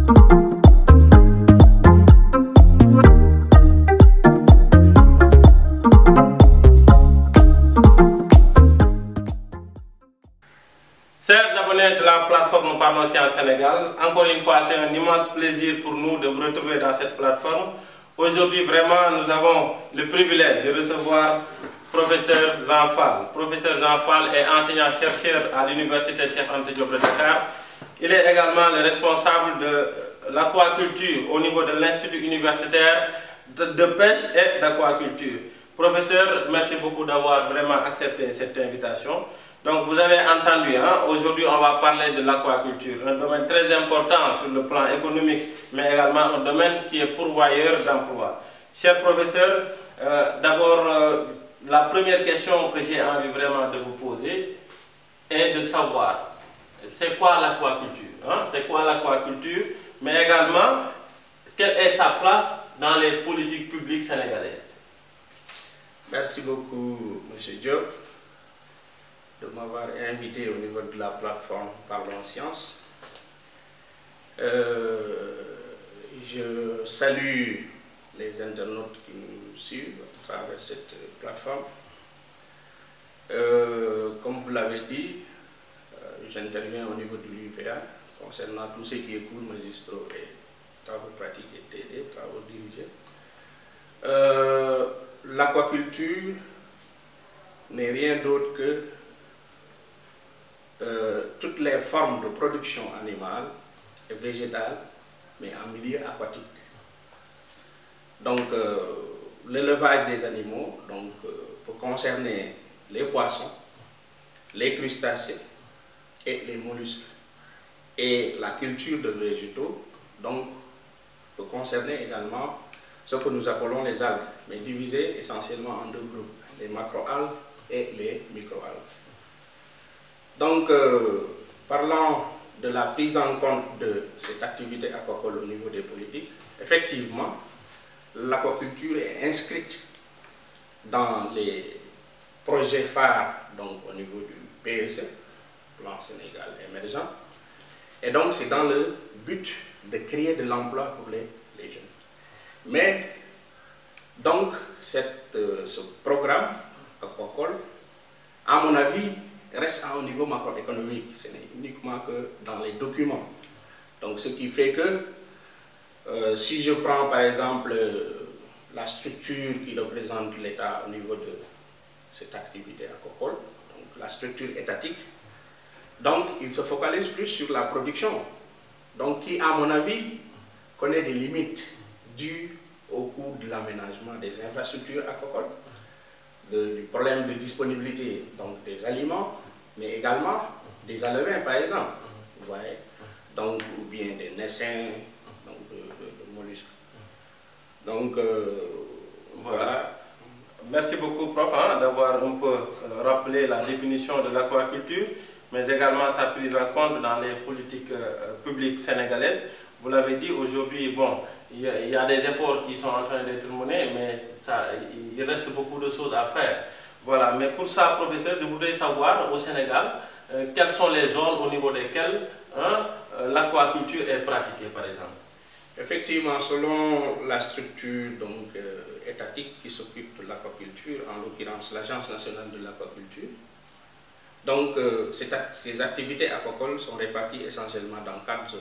Chers abonnés de la plateforme Parlons Sciences Sénégal, encore une fois, c'est un immense plaisir pour nous de vous retrouver dans cette plateforme. Aujourd'hui, vraiment, nous avons le privilège de recevoir professeur Jean Fall. Professeur Jean Fall est enseignant-chercheur à l'Université Cheikh Anta Diop de Dakar. Il est également le responsable de l'aquaculture au niveau de l'Institut universitaire de pêche et d'aquaculture. Professeur, merci beaucoup d'avoir vraiment accepté cette invitation. Donc vous avez entendu, hein, aujourd'hui on va parler de l'aquaculture, un domaine très important sur le plan économique, mais également un domaine qui est pourvoyeur d'emplois. Cher professeur, d'abord la première question que j'ai envie vraiment de vous poser est de savoir, c'est quoi l'aquaculture, hein? C'est quoi l'aquaculture, mais également, quelle est sa place dans les politiques publiques sénégalaises? Merci beaucoup, M. Diop, de m'avoir invité au niveau de la plateforme Parlons Sciences. Je salue les internautes qui nous suivent à travers cette plateforme. Comme vous l'avez dit, j'interviens au niveau de l'UPA concernant tout ce qui est cours magistraux et travaux pratiques et TD, travaux dirigés. L'aquaculture n'est rien d'autre que toutes les formes de production animale et végétale, mais en milieu aquatique. Donc, l'élevage des animaux peut concerner les poissons, les crustacés et les mollusques. Et la culture de végétaux donc, peut concerner également ce que nous appelons les algues, mais divisées essentiellement en deux groupes, les macroalgues et les microalgues. Donc, parlant de la prise en compte de cette activité aquacole au niveau des politiques, effectivement, l'aquaculture est inscrite dans les projets phares donc, au niveau du PSE, Plan Sénégal émergent, et donc c'est dans le but de créer de l'emploi pour les jeunes. Mais, donc, ce programme aquacole, à mon avis, reste à un niveau macroéconomique, ce n'est uniquement que dans les documents. Donc ce qui fait que, si je prends par exemple la structure qui représente l'État au niveau de cette activité aquacole, donc la structure étatique, donc il se focalise plus sur la production, donc qui à mon avis connaît des limites dues au coût de l'aménagement des infrastructures aquacoles, du problème de disponibilité donc, des aliments, mais également des alevins par exemple, vous voyez, donc, ou bien des naissins donc, de mollusques. Donc voilà. Merci beaucoup, prof, hein, d'avoir un peu rappelé la définition de l'aquaculture, mais également sa prise en compte dans les politiques publiques sénégalaises. Vous l'avez dit, aujourd'hui, bon, il y a des efforts qui sont en train d'être menés, mais il reste beaucoup de choses à faire. Voilà, mais pour ça, professeur, je voudrais savoir au Sénégal, quelles sont les zones au niveau desquelles hein, l'aquaculture est pratiquée, par exemple? Effectivement, selon la structure donc, étatique qui s'occupe de l'aquaculture, en l'occurrence l'Agence nationale de l'aquaculture, donc ces activités aquacoles sont réparties essentiellement dans 4 zones.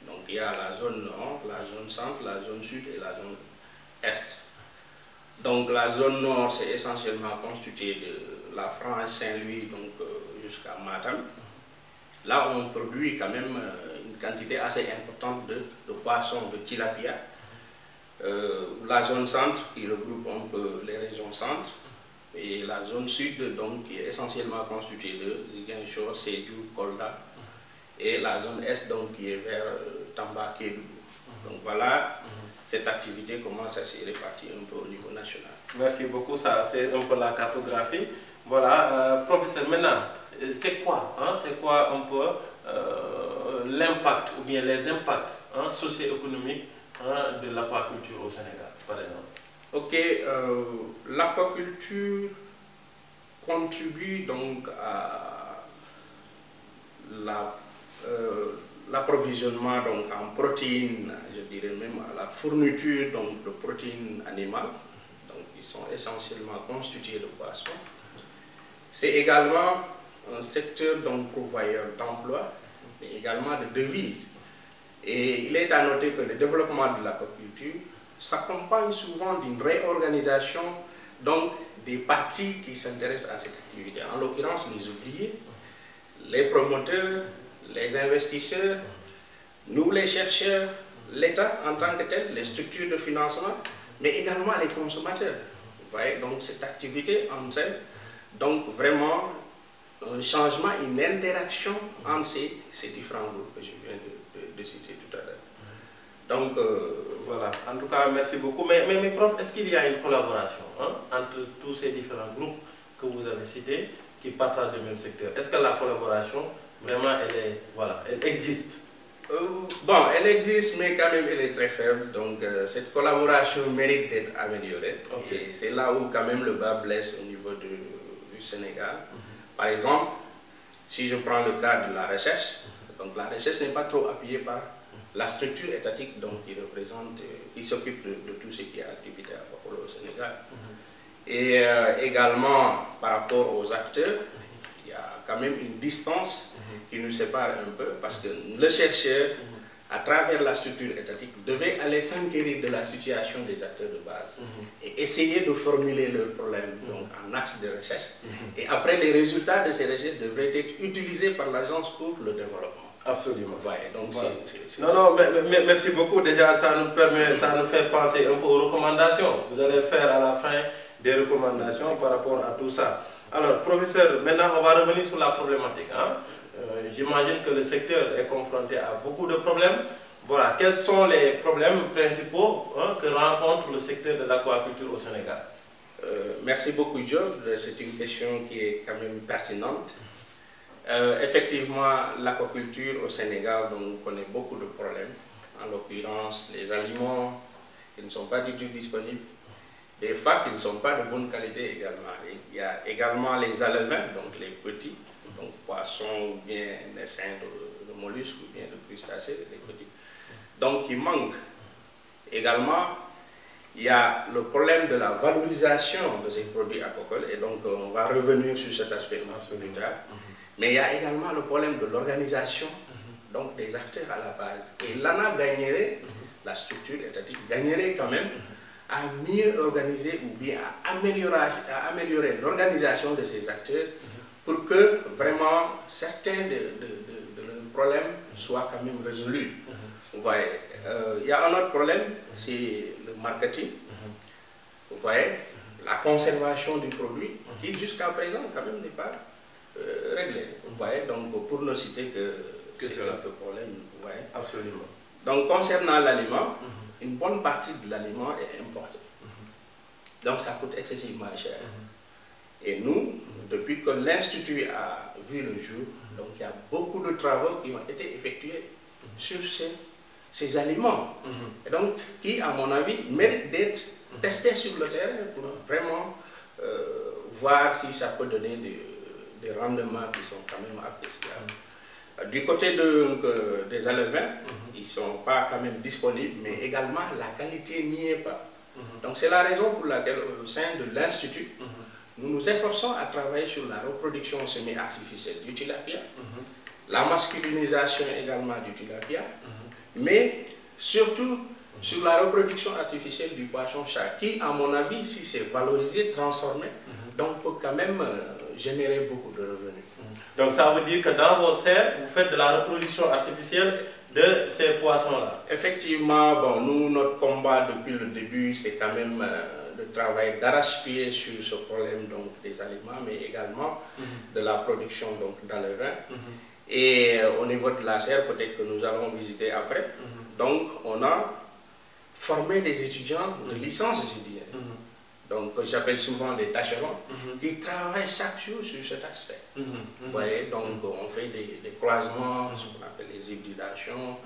Donc il y a la zone nord, la zone centre, la zone sud et la zone est. Donc la zone nord, c'est essentiellement constitué de la frange Saint-Louis jusqu'à Matam. Là, on produit quand même une quantité assez importante de poissons, de tilapia. La zone centre, qui regroupe un peu les régions centres, et la zone sud, donc, qui est essentiellement constituée de Ziguinchor, Sédhiou, Kolda, et la zone est, donc, qui est vers Tamba, Kédougou. Donc voilà, cette activité commence à se répartir un peu au niveau national. Merci beaucoup, ça c'est un peu la cartographie. Voilà, professeur, maintenant, c'est quoi, hein, un peu l'impact ou bien les impacts hein, socio-économiques hein, de l'aquaculture au Sénégal, par exemple? Ok, l'aquaculture contribue donc à l'approvisionnement donc en protéines, je dirais même à la fourniture donc de protéines animales, donc qui sont essentiellement constituées de poissons. C'est également un secteur donc pourvoyeur d'emplois, mais également de devises. Et il est à noter que le développement de l'aquaculture s'accompagne souvent d'une réorganisation donc des parties qui s'intéressent à cette activité, en l'occurrence les ouvriers, les promoteurs, les investisseurs, nous les chercheurs, l'État en tant que tel, les structures de financement, mais également les consommateurs. Vous voyez, donc cette activité entraîne donc vraiment un changement, une interaction entre ces différents groupes que je viens de citer tout à l'heure. Donc voilà, en tout cas merci beaucoup. Mais prof, est-ce qu'il y a une collaboration entre tous ces différents groupes que vous avez cités qui partagent le même secteur? Est-ce que la collaboration, vraiment, elle existe? Bon, elle existe, mais quand même elle est très faible. Donc cette collaboration mérite d'être améliorée. Okay. Et c'est là où quand même le bas blesse au niveau du Sénégal. Par exemple, si je prends le cas de la recherche, donc la recherche n'est pas trop appuyée par la structure étatique donc, qui s'occupe de tout ce qui est activité aquacole au Sénégal. Et également par rapport aux acteurs, il y a quand même une distance qui nous sépare un peu parce que le chercheur, à travers la structure étatique, devait aller s'enquérir de la situation des acteurs de base et essayer de formuler leurs problèmes donc, en axe de recherche. Et après, les résultats de ces recherches devraient être utilisés par l'agence pour le développement. Absolument. Ouais, donc non, mais merci beaucoup. Déjà, ça nous fait penser un peu aux recommandations. Vous allez faire à la fin des recommandations par rapport à tout ça. Alors, professeur, maintenant, on va revenir sur la problématique. J'imagine que le secteur est confronté à beaucoup de problèmes. Voilà, quels sont les problèmes principaux que rencontre le secteur de l'aquaculture au Sénégal? Merci beaucoup, Job. C'est une question qui est quand même pertinente. Effectivement, l'aquaculture au Sénégal, on connaît beaucoup de problèmes. En l'occurrence, les aliments qui ne sont pas du tout disponibles, des phares qui ne sont pas de bonne qualité également. Il y a également les alevins, donc les petits, donc poissons ou bien naissins de mollusques ou bien de crustacés, les petits. Donc il manque. Également, il y a le problème de la valorisation de ces produits aquacoles et donc on va revenir sur cet aspect plus tard. Mais il y a également le problème de l'organisation donc des acteurs à la base. Et l'ANA gagnerait, la structure étatique gagnerait quand même à mieux organiser ou bien à améliorer l'organisation de ces acteurs pour que vraiment certains de leurs problèmes soient quand même résolus. Vous voyez, il y a un autre problème, c'est le marketing. Vous voyez, la conservation du produit qui jusqu'à présent quand même n'est pas réglé. Vous voyez, donc pour ne citer que c'est un peu problème. Vous voyez. Absolument. Donc concernant l'aliment, une bonne partie de l'aliment est importé. Donc ça coûte excessivement cher. Et nous, depuis que l'Institut a vu le jour, donc il y a beaucoup de travaux qui ont été effectués sur ces aliments. Et donc qui, à mon avis, méritent d'être testés sur le terrain pour vraiment voir si ça peut donner des rendements qui sont quand même appréciables. Du côté des alevins, ils ne sont pas quand même disponibles, mais également la qualité n'y est pas. Donc c'est la raison pour laquelle au sein de l'Institut, nous nous efforçons à travailler sur la reproduction semi-artificielle du tilapia, la masculinisation également du tilapia, mais surtout sur la reproduction artificielle du poisson-chat, qui à mon avis, si c'est valorisé, transformé, donc peut quand même générer beaucoup de revenus. Donc ça veut dire que dans vos serres, vous faites de la reproduction artificielle de ces poissons-là? Effectivement, bon, nous, notre combat depuis le début, c'est quand même de travailler d'arrache-pied sur ce problème donc, des aliments, mais également de la production d'alevins. Et au niveau de la serre, peut-être que nous allons visiter après. Donc, on a formé des étudiants de licence étudiante. Donc, j'appelle souvent des tâcherons, qui travaillent chaque jour sur cet aspect. Vous voyez, donc on fait des croisements, ce qu'on appelle les hybridations.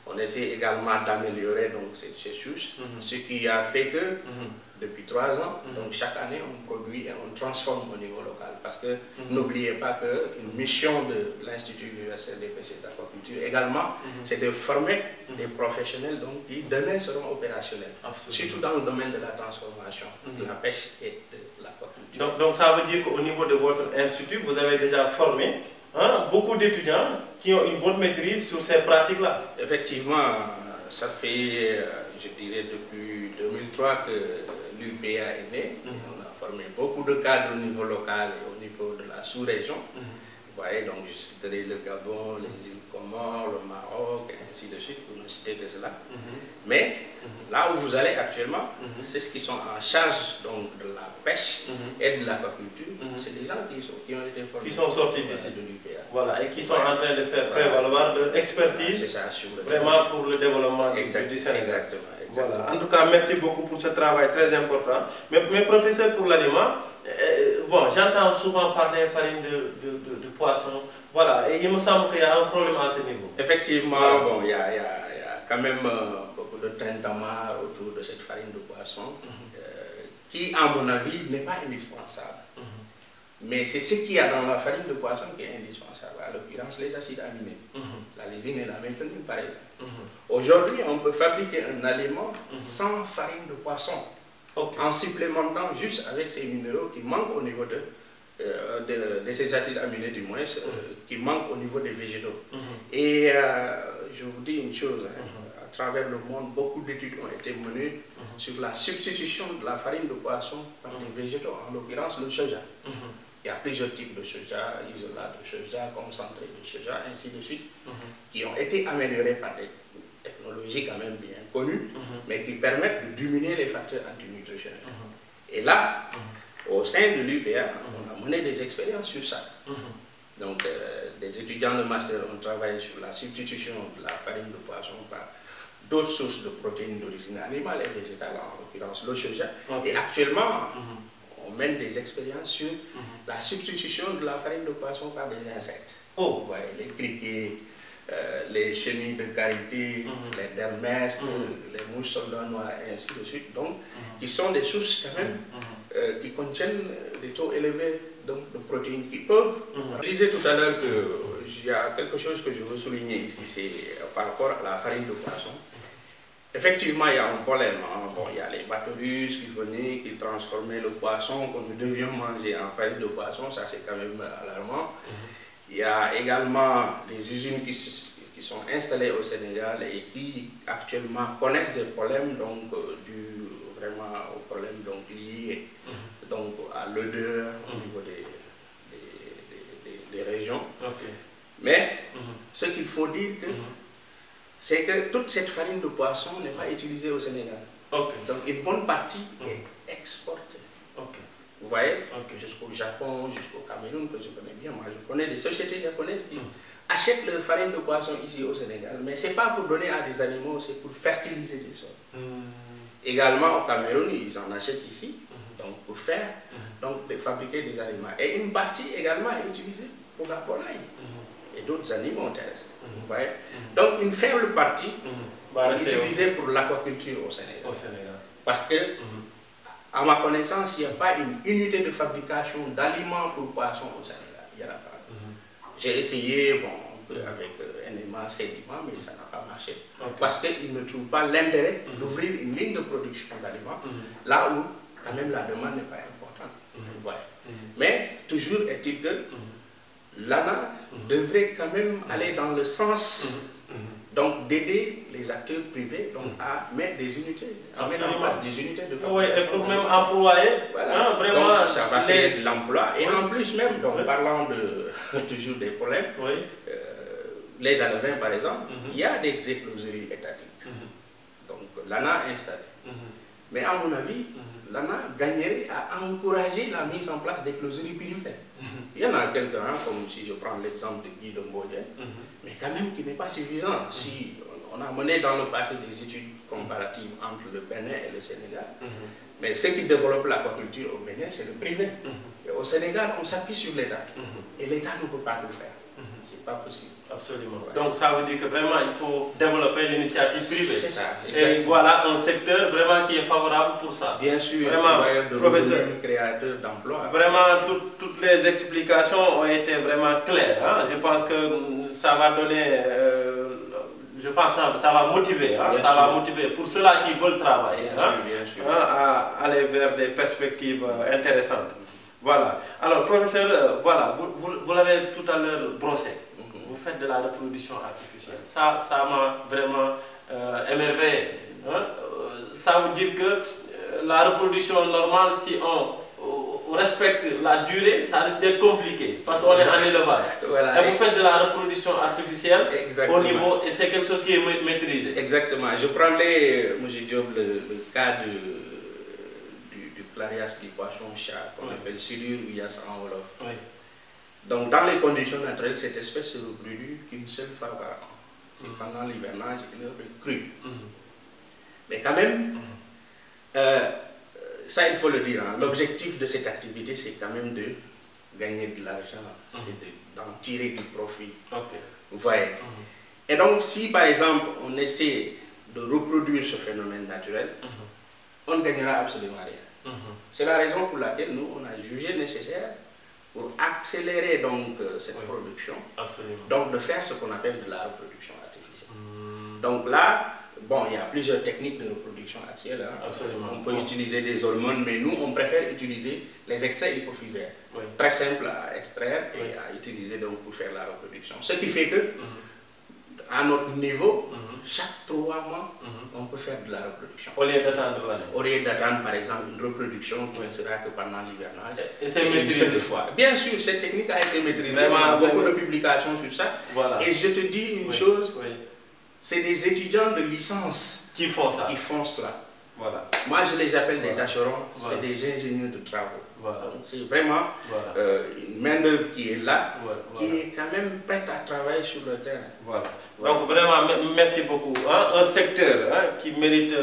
On essaie également d'améliorer ces souches, ce qui a fait que depuis 3 ans, donc chaque année on produit et on transforme au niveau local. Parce que n'oubliez pas qu'une mission de l'Institut universel des pêcheurs d'aquaculture, l'aquaculture. Également, c'est de former des professionnels donc, qui demain seront opérationnels, surtout dans le domaine de la transformation, de la pêche et de l'aquaculture. Donc ça veut dire qu'au niveau de votre institut, vous avez déjà formé beaucoup d'étudiants qui ont une bonne maîtrise sur ces pratiques-là. Effectivement, ça fait, je dirais, depuis 2003 que l'UPA est né. On a formé beaucoup de cadres au niveau local et au niveau de la sous-région. Vous voyez, donc je citerai le Gabon, les îles Comores, le Maroc, et ainsi de suite, pour ne citer que cela. Mais là où vous allez actuellement, c'est ce qui sont en charge donc, de la pêche et de l'aquaculture. C'est des gens qui ont été formés. Qui sont sortis d'ici. De l'UPA. Voilà, et qui sont en train de faire prévaloir leur expertise vraiment pour le développement du Sénégal. Exactement. Voilà. En tout cas, merci beaucoup pour ce travail très important. Mais professeur, pour l'aliment, bon, j'entends souvent parler de farine de poisson. Voilà, et il me semble qu'il y a un problème à ce niveau. Effectivement, bon, il y a quand même beaucoup de tintamarre autour de cette farine de poisson qui, à mon avis, n'est pas indispensable. Mais c'est ce qu'il y a dans la farine de poisson qui est indispensable. À l'occurrence, les acides aminés. La lysine et la méthionine, par exemple. Aujourd'hui, on peut fabriquer un aliment sans farine de poisson, en supplémentant juste avec ces minéraux qui manquent au niveau de ces acides aminés, du moins, qui manquent au niveau des végétaux. Et je vous dis une chose, à travers le monde, beaucoup d'études ont été menées sur la substitution de la farine de poisson par des végétaux, en l'occurrence le soja. Il y a plusieurs types de soja, isolat de soja, concentré de soja, ainsi de suite, qui ont été améliorés par des technologies quand même bien connues, mais qui permettent de diminuer les facteurs antinutritionnels. Et là, au sein de l'UPA, on a mené des expériences sur ça. Donc, des étudiants de master ont travaillé sur la substitution de la farine de poisson par d'autres sources de protéines d'origine animale et végétale, en l'occurrence le soja. Et actuellement, on mène des expériences sur la substitution de la farine de poisson par des insectes. Vous voyez, les criquets, les chenilles de karité, les dermestes, les mouches soldats noirs, et ainsi de suite. Donc, qui sont des sources quand même qui contiennent des taux élevés donc, de protéines qui peuvent. Je disais tout à l'heure qu'il y a quelque chose que je veux souligner ici, c'est par rapport à la farine de poisson. Effectivement, il y a un problème. Bon, il y a les bateaux-russes qui venaient, qui transformaient le poisson que nous devions manger en farine de poisson, ça c'est quand même alarmant. Il y a également des usines qui sont installées au Sénégal et qui actuellement connaissent des problèmes donc, dus vraiment aux problèmes donc, liés donc, à l'odeur au niveau des régions. Mais ce qu'il faut dire, c'est que toute cette farine de poisson n'est pas utilisée au Sénégal. Donc une bonne partie est exportée. Vous voyez, jusqu'au Japon, jusqu'au Cameroun, que je connais bien. Moi, je connais des sociétés japonaises qui achètent leur farine de poisson ici au Sénégal. Mais ce n'est pas pour donner à des animaux, c'est pour fertiliser des sols. Également, au Cameroun, ils en achètent ici, donc pour faire, donc fabriquer des aliments. Et une partie également est utilisée pour la volaille et d'autres animaux terrestres. Vous voyez. Donc, une faible partie est utilisée pour l'aquaculture au Sénégal. Parce que, à ma connaissance, il n'y a pas une unité de fabrication d'aliments pour poissons au Sénégal. Il n'y en a pas. J'ai essayé, bon, un peu avec NMA, Sédiment, mais ça n'a pas marché. Parce qu'ils ne trouvent pas l'intérêt d'ouvrir une ligne de production d'aliments, là où, quand même, la demande n'est pas importante. Vous voyez. Mais, toujours est-il que l'ANA devrait quand même aller dans le sens donc d'aider les acteurs privés donc, à mettre des unités, à mettre en place des unités de fabrication. Oui, et pour même employer, vraiment, donc, ça va créer de l'emploi. Et en plus même, donc, parlant toujours des problèmes, les alevins par exemple, il y a des écloseries étatiques. Donc l'ANA installée. Mais à mon avis, l'ANA gagnerait à encourager la mise en place d'écloseries privées. Il y en a quelques-uns, comme si je prends l'exemple de Guy de Mbodjen, mais quand même qui n'est pas suffisant. Si on a mené dans le passé des études comparatives entre le Bénin et le Sénégal, mais ceux qui développent l'aquaculture au Bénin, c'est le privé. Et au Sénégal, on s'appuie sur l'État. Et l'État ne peut pas tout faire. pas possible. Absolument. Ouais. Donc ça veut dire que vraiment il faut développer l'initiative privée. C'est ça, exactement. Et voilà un secteur vraiment qui est favorable pour ça. Bien sûr, vraiment, professeur, créateur d'emplois. Vraiment, toutes les explications ont été vraiment claires. Hein. Je pense que ça va donner, je pense que ça va motiver, hein. Ça va motiver pour ceux-là qui veulent travailler, bien sûr. Hein, à aller vers des perspectives intéressantes. Voilà. Alors, professeur, voilà, vous l'avez tout à l'heure brossé. Vous faites de la reproduction artificielle. Ça m'a vraiment émerveillé. Hein. Ça veut dire que la reproduction normale, si on respecte la durée, ça risque d'être compliqué parce qu'on est en élevage. Voilà. Et vous faites de la reproduction artificielle au niveau, et c'est quelque chose qui est maîtrisé. Exactement. Je prendrai, M. Diop, le cas du clarias du poisson-chat, qu'on appelle Silure Uyas en Wolof. Oui. Donc, dans les conditions naturelles, cette espèce se reproduit qu'une seule fois par an. C'est pendant l'hivernage et l'heure de crue. Mais quand même, ça il faut le dire, hein, l'objectif de cette activité, c'est quand même de gagner de l'argent, c'est d'en tirer du profit. Vous voyez. Et donc, si par exemple, on essaie de reproduire ce phénomène naturel, on ne gagnera absolument rien. C'est la raison pour laquelle nous, on a jugé nécessaire, pour accélérer donc cette production, donc de faire ce qu'on appelle de la reproduction artificielle. Donc là, bon, il y a plusieurs techniques de reproduction actuelle. Hein. On peut utiliser des hormones, mais nous, on préfère utiliser les extraits hypophysaires. Très simple à extraire et à utiliser donc pour faire la reproduction. Ce qui fait que, à notre niveau, chaque 3 mois, on peut faire de la reproduction. Au lieu d'attendre l'année. Au lieu d'attendre, par exemple, une reproduction qui ne sera que pendant l'hivernage. Et c'est maîtrisé. Bien sûr, cette technique a été maîtrisée. Il y a beaucoup de publications sur ça. Voilà. Et je te dis une chose, c'est des étudiants de licence qui font ça. Qui font cela. Voilà. Moi, je les appelle des tâcherons, c'est des ingénieurs de travaux. Donc, c'est vraiment une main-d'œuvre qui est là, qui est quand même prête à travailler sur le terrain. Voilà. Donc, vraiment, merci beaucoup. Hein? Un secteur qui mérite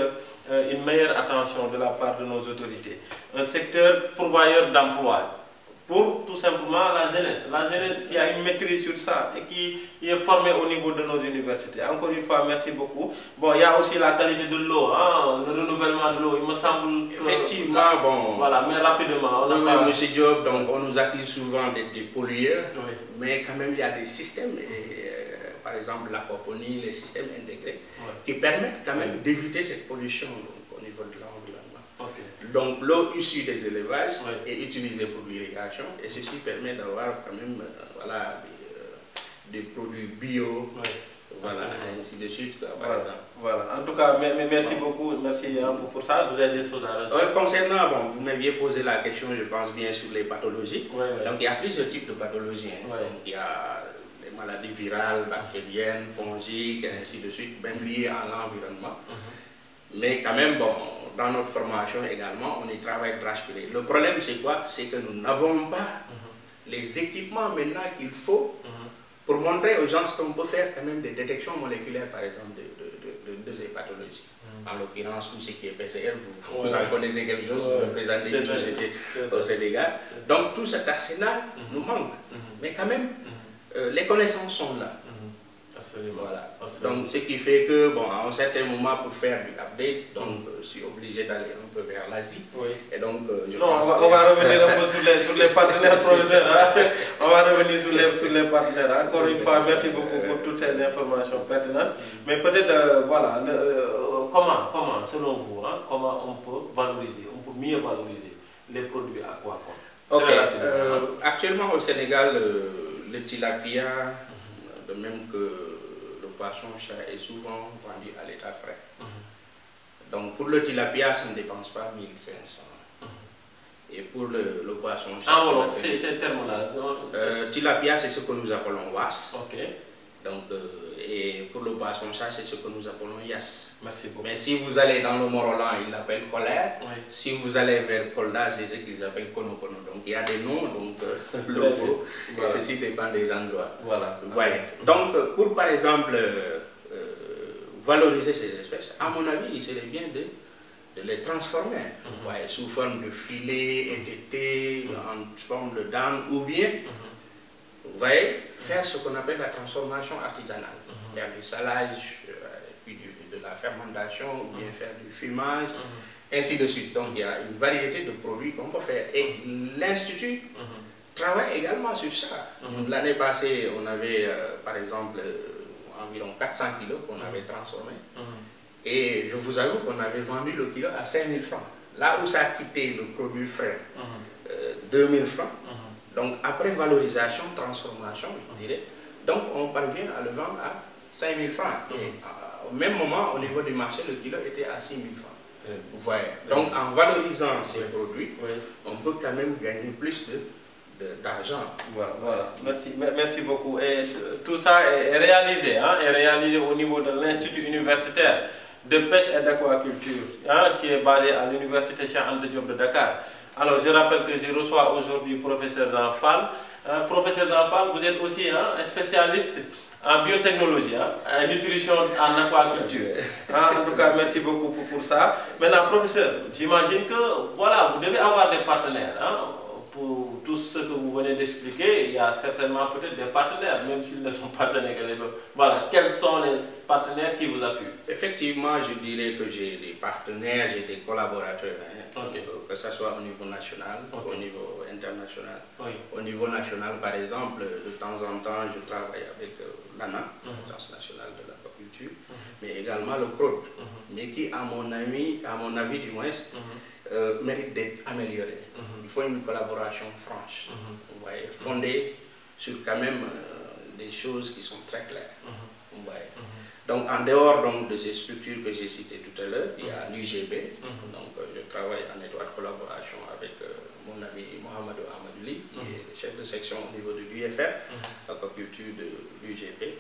une meilleure attention de la part de nos autorités. Un secteur pourvoyeur d'emploi pour tout simplement la jeunesse qui a une maîtrise sur ça et qui est formée au niveau de nos universités. Encore une fois, merci beaucoup. Bon, il y a aussi la qualité de l'eau, hein, le renouvellement de l'eau, il me semble que... Effectivement, bon... Voilà, mais rapidement. M. Diop, donc on nous accuse souvent des pollueurs, mais quand même il y a des systèmes, par exemple l'aquaponie, les systèmes intégrés, qui permettent quand même d'éviter cette pollution donc, au niveau de l'environnement. Donc l'eau issue des élevages est utilisée pour l'irrigation et ceci permet d'avoir quand même des produits bio, voilà, et ainsi de suite, par exemple. Voilà. En tout cas, merci beaucoup, merci pour ça. Vous avez des choses à rajouter. Concernant, vous m'aviez posé la question, je pense bien, sur les pathologies. Donc il y a plusieurs types de pathologies. Hein. Donc il y a les maladies virales, bactériennes, fongiques, et ainsi de suite, même liées à l'environnement. Mais quand même, bon, dans notre formation également, on y travaille drasticamente. Le problème, c'est quoi? C'est que nous n'avons pas les équipements maintenant qu'il faut pour montrer aux gens ce qu'on peut faire quand même des détections moléculaires, par exemple, de ces pathologies. En l'occurrence, tout ce qui est PCR, vous en connaissez quelque chose, vous représentez une société au Sénégal. Donc tout cet arsenal nous manque. Mais quand même, les connaissances sont là. Voilà. Donc ce qui fait que, bon, à un certain moment, pour faire du update, donc je suis obligé d'aller un peu vers l'Asie. Et donc, je pense on va revenir un peu sur les partenaires, professeur. Hein? On va revenir sur les partenaires. Encore une fois, merci beaucoup pour toutes ces informations pertinentes. Mais peut-être, voilà, comment, selon vous, hein, comment on peut valoriser, on peut mieux valoriser les produits aquacoles? Ok. Actuellement au Sénégal, le tilapia, de même que le poisson-chat est souvent vendu à l'état frais. Donc pour le tilapia, ça ne dépense pas 1500. Et pour le poisson-chat... Ah voilà, c'est ce terme-là. Tilapia, c'est ce que nous appelons was. Ok. Donc, et pour le poisson-chat, c'est ce que nous appelons yas. Merci beaucoup. Mais si vous allez dans le Morolan, ils l'appellent colère. Si vous allez vers Kolda, c'est ce qu'ils appellent kono-kono. Donc il y a des noms donc, locaux, et ceci dépend des endroits. Voilà. Ouais. Donc pour par exemple valoriser ces espèces, à mon avis, il serait bien de les transformer sous forme de filets, étêtés, en forme de dents, ou bien Vous voyez, faire ce qu'on appelle la transformation artisanale, faire du salage, puis de la fermentation, ou bien faire du fumage, ainsi de suite. Donc il y a une variété de produits qu'on peut faire. Et l'Institut travaille également sur ça. L'année passée, on avait par exemple environ 400 kilos qu'on avait transformés. Et je vous avoue qu'on avait vendu le kilo à 5 000 francs. Là où ça a quitté le produit frais, 2 000 francs. Donc après valorisation, transformation, je dirais, donc on parvient à le vendre à 5 000 francs. Et au même moment, au niveau du marché, le kilo était à 6 000 francs. Vous voyez. Donc en valorisant ces produits, on peut quand même gagner plus d'argent. Voilà. Merci beaucoup. Et tout ça est réalisé, est réalisé au niveau de l'Institut universitaire de pêche et d'aquaculture, qui est basé à l'université Cheikh Anta Diop de Dakar. Alors je rappelle que je reçois aujourd'hui professeur Jean Fall. Professeur Jean Fall, vous êtes aussi un spécialiste en biotechnologie, en nutrition, en aquaculture. En tout cas, merci beaucoup pour ça. Maintenant, professeur, j'imagine que voilà, vous devez avoir des partenaires. Pour tout ce que vous venez d'expliquer, il y a certainement peut-être des partenaires, même s'ils ne sont pas sénégalais. Voilà, quels sont les partenaires qui vous appuient? Effectivement, je dirais que j'ai des partenaires, j'ai des collaborateurs, que ce soit au niveau national, au niveau international. Au niveau national, par exemple, de temps en temps, je travaille avec l'ANA, l'Agence nationale de l'aquaculture, mais également le CROD, mais qui, à mon avis du moins, mérite d'être amélioré. Il faut une collaboration franche, vous voyez, fondée sur quand même des choses qui sont très claires. Vous voyez. Donc en dehors donc, de ces structures que j'ai citées tout à l'heure, il y a l'UGB, donc je travaille en étroite collaboration avec mon ami Mohamedou Amadouli, qui est le chef de section au niveau de l'UFR, l'aquaculture de l'UGB.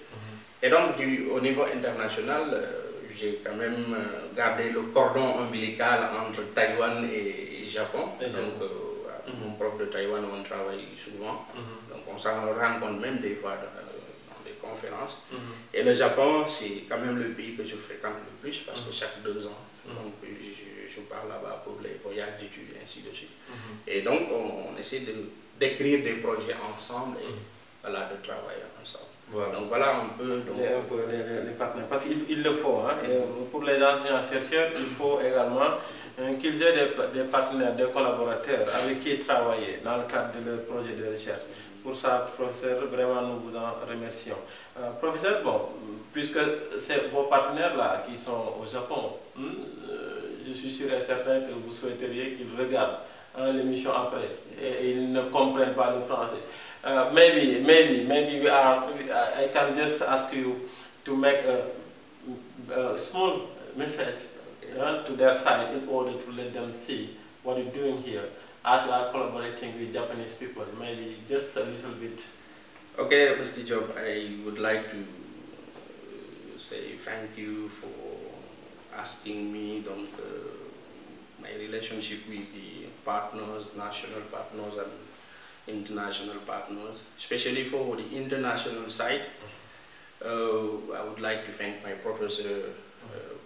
Et donc au niveau international, j'ai quand même gardé le cordon ombilical entre Taïwan et Japon. Donc, mon prof de Taïwan, on travaille souvent. Donc, on s'en rencontre même des fois dans des conférences. Et le Japon, c'est quand même le pays que je fréquente le plus parce que chaque 2 ans, donc, je pars là-bas pour les voyages d'études et ainsi de suite. Et donc, on essaie d'écrire des projets ensemble et voilà, de travailler ensemble. Voilà. Donc voilà un peu les partenaires, parce qu'il le faut. Et pour les enseignants chercheurs, il faut également qu'ils aient des partenaires, des collaborateurs avec qui travailler dans le cadre de leur projet de recherche. Pour ça, professeur, vraiment nous vous en remercions. Professeur, bon, puisque c'est vos partenaires-là qui sont au Japon, je suis sûr et certain que vous souhaiteriez qu'ils regardent l'émission après et ils ne comprennent pas le français. Maybe I can just ask you to make a small message to their side in order to let them see what you're doing here as you are collaborating with Japanese people. Maybe just a little bit. Okay, Mr. Job, I would like to say thank you for asking me my relationship with the partners, national partners and international partners, especially for the international side. I would like to thank my professor,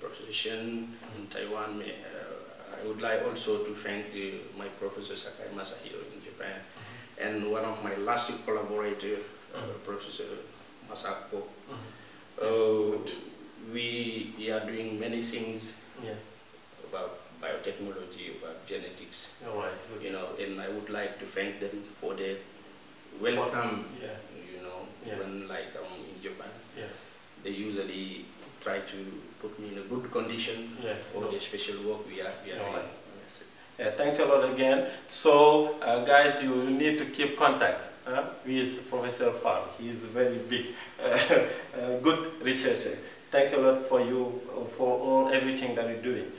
Professor Shen in Taiwan. I would like also to thank my professor Sakai Masahiro in Japan, and one of my last collaborators, Professor Masako. We are doing many things about biotechnology, about genetics, you know, and I would like to thank them for their welcome, you know, when like in Japan, they usually try to put me in a good condition for the special work we are doing. Thanks a lot again. So guys, you need to keep contact with Professor Fall. He is a very big, good researcher. Thanks a lot for you, for everything that you're doing.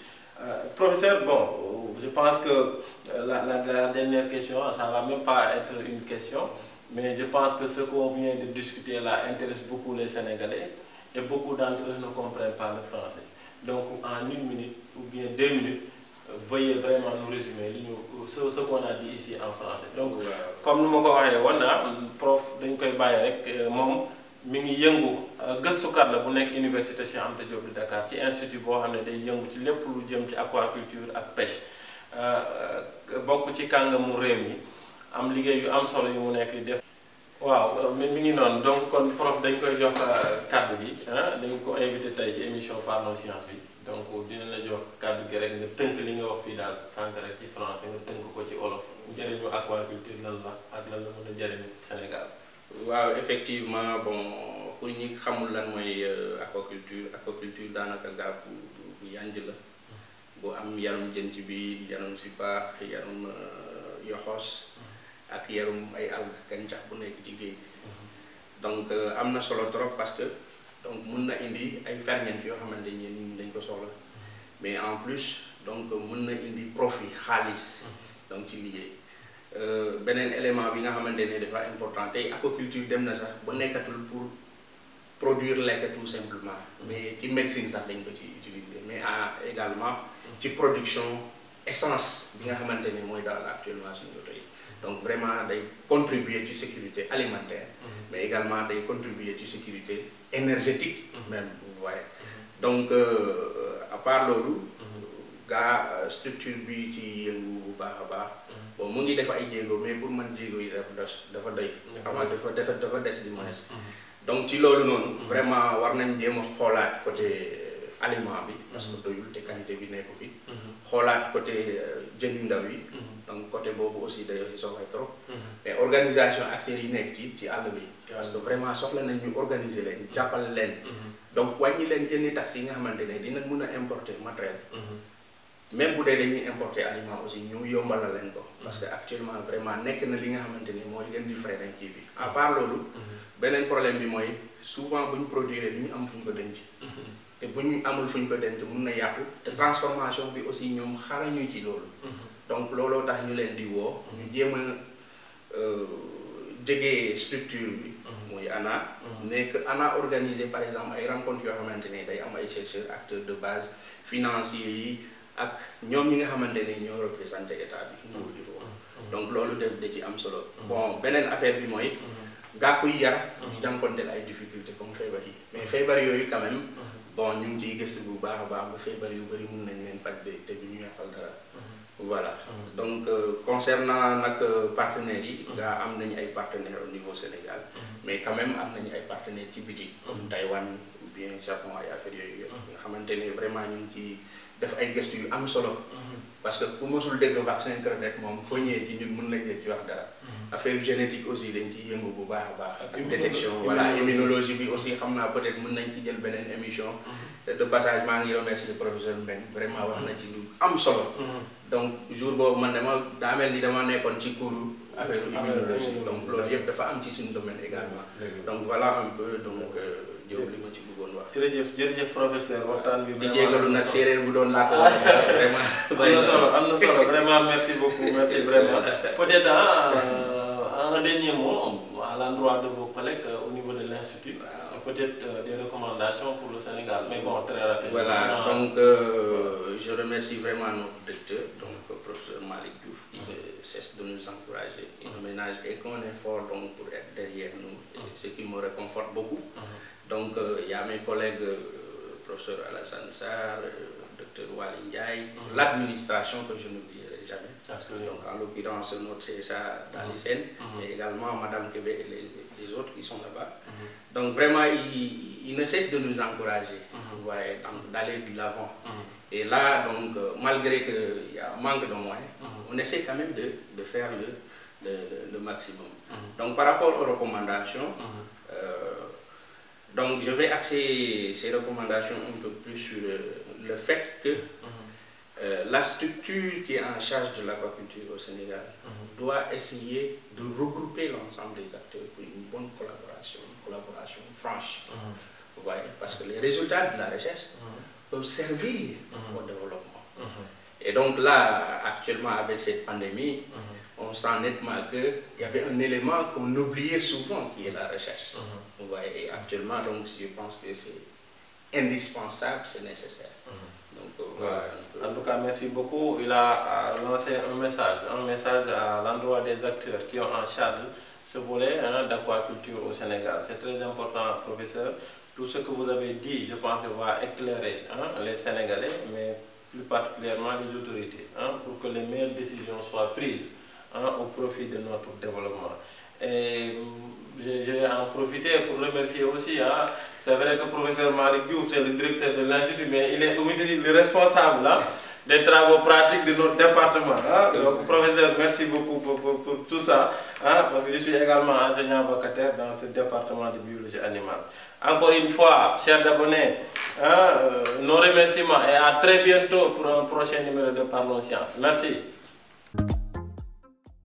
Professeur, bon, je pense que la dernière question, ça ne va même pas être une question, mais je pense que ce qu'on vient de discuter là intéresse beaucoup les Sénégalais et beaucoup d'entre eux ne comprennent pas le français. Donc en 1 minute ou bien 2 minutes, veuillez vraiment nous résumer ce qu'on a dit ici en français. Donc comme nous l'avons dit, prof dañ koy bàyyi rek moom mi ngi yëngu gëstukat la bu nekk université Cheikh Anta Diop de Dakar ci institut boo xam ne day yëngu ci lépp lu jëm ci aquaculture ak pêche bokk ci kàngamu réew mi am liggéey yu am solo yu mu nekk di def. waaw mi ngi noonu donc kon prof dañ koy jox kàddu gi dañ ko invité tey ci émission Parlons Science bi donc dina la jox kàddu gi rek nga tënk li nga wax fii daal sànq rek ci français nga tënk ko ci wolof njëriñu aquaculture lan la ak lan la mën a jëriñ Sénégal. waaw effectivement bon pour ñi xamul lan mooy aquaculture daanaka gaab bu yanj la bu am yarum jën ci biir yarum sipaax yarum yoxos ak yarum ay algues gàncax bu nekk ci géej donc am na solo trop parce que donc mun na indi ay ferñeent yoo xamante ni ñi dañ ko soxla mais en plus donc mun na indi profit xaalis donc ci liggéey beneen élément bi nga xamante ne dafa important tey aquaculture dem na sax ba nekkatul pour produire lekk tout simplement mais ci médecine sax dañ ko ci utiliser mais également ci production essence bi nga xamante ne mooy daal actuellement suñu oto yi donc vraiment day contribuer ci sécurité alimentaire mais également day contribuer ci sécurité énergétique même vous voyez donc à part loolu gaa structure bi ci yëngu bu baax a baax bon mu ngi def ay jéego mais pour man jéego yi dafa doy dafa des di moins donc ci loolu noonu vraiment war nañ jéem a xoolaat côté aliment bi parce que doyul te qualité bi nekku fi xoolaat côté jën yu ndaw yi donc côté boobu aussi day aussi soxla trop mais organisation acteurs yi nekk ci àll bi parce que vraiment soxla nañ ñu organiser leen jàppale leen donc wàññi leen jëndi taxes yi nga xamante ne dina mën a importer matériel même bu dee dañuy importer aliment aussi ñu yombalal leen ko parce que actuellement vraiment nekk na li nga xamante ni mooy leen di frais dañ kii bi à part loolu beneen problème bi mooy souvent bu ñu produire du ñu am fu ñu ko denc te bu ñu amul fu ñu ko denc mun na yàqu te transformation bi aussi ñoom xarañu ci loolu donc looloo tax ñu leen di woo ñu jéem a jege structure bi muy ANA nekk ANA organisé par exemple ay rencontres yoo xamante ne day am ay chercheurs acteurs de base financiers yi ak ñoom ñi nga xamante ne ñoo représenté état bi niveau du roi donc loolu da ci am solo bon beneen affaire bi mooy gàkku yi yar ci jànkonteel ay difficultés comme feebar yi mais feebar yooyu quand même bon ñu ngi ciy gëstu bu baax a baax ba feebar yu bëri mun nañ leen faj te du ñu yàqal dara voilà donc concernant nag partenaires yi gaa am nañu ay partenaires au niveau Sénégal mais quand même am nañu ay partenaires ci biti comme Taïwan ou bien Japon ay affaires yooyu nga xamante ne vraiment ñu ngi ci def ay gëstu yu am solo parce que ku mosul dégg vaccin crevette moom foo ñëwee ci ñun mën nañ leen ci wax dara affaire génétique aussi dañ ci yëngu bu baax a baax ak détection voilà immunologie bi aussi xam naa peut-être mën nañ ci jël beneen émission de passage maa ngi remercier le professeur Mbengue vraiment wax na ci lu am solo donc jour boobu man daa mel ni dama nekkoon ci cours affaire immunologie donc loolu yëpp dafa am ci suñu domaine également donc voilà un peu donc jëw li ma ci bëggoon wax jërëjëf professeur waxtaan bi di jégalu nag séeréer bu doon làkk vraiment am na solo vraiment merci beaucoup merci vraiment peut-être un dernier mot à l'endroit de vos collègues au niveau de l'Institut peut-être des recommandations pour le Sénégal mais bon très rapidement voilà donc je remercie vraiment notre directeur donc professeur Malick Diouf qui ne cesse de nous encourager il ne ménage aucun effort donc pour être derrière nous ce qui me réconforte beaucoup donc il y a mes collègues professeur Alassane Sarr docteur Waly Ndiaye l'administration que je n'oublierai jamais donc en l'occurrence notre CSA Dalicène et également Madame Kébé et les autres qui sont là-bas donc vraiment il ne cesse de nous encourager vous voyez d'aller de l'avant et là donc malgré qu'il y a un manque de moyens on essaie quand même de faire le maximum donc par rapport aux recommandations donc je vais axer ces recommandations un peu plus sur le fait que la structure qui est en charge de l'aquaculture au Sénégal doit essayer de regrouper l'ensemble des acteurs pour une bonne collaboration franche. Vous voyez, parce que les résultats de la recherche peuvent servir au développement. Et donc là, actuellement avec cette pandémie, on sent nettement qu'il y avait un élément qu'on oubliait souvent qui est la recherche. Vous voyez, et actuellement, donc, je pense que c'est indispensable, c'est nécessaire. Donc, voilà. En tout cas, merci beaucoup. Il a lancé un message à l'endroit des acteurs qui ont en charge ce volet d'aquaculture au Sénégal. C'est très important, professeur. Tout ce que vous avez dit, je pense que va éclairer les Sénégalais, mais plus particulièrement les autorités, pour que les meilleures décisions soient prises au profit de notre développement. Et je vais en profiter pour remercier aussi. Hein. C'est vrai que le professeur Malick Diouf, c'est le directeur de l'Institut, mais il est aussi le responsable hein, des travaux pratiques de notre département. Hein. Donc, professeur, merci beaucoup pour tout ça, hein, parce que je suis également enseignant vacataire dans ce département de biologie animale. Encore une fois, chers abonnés, hein, nos remerciements et à très bientôt pour un prochain numéro de Parlons Sciences. Merci.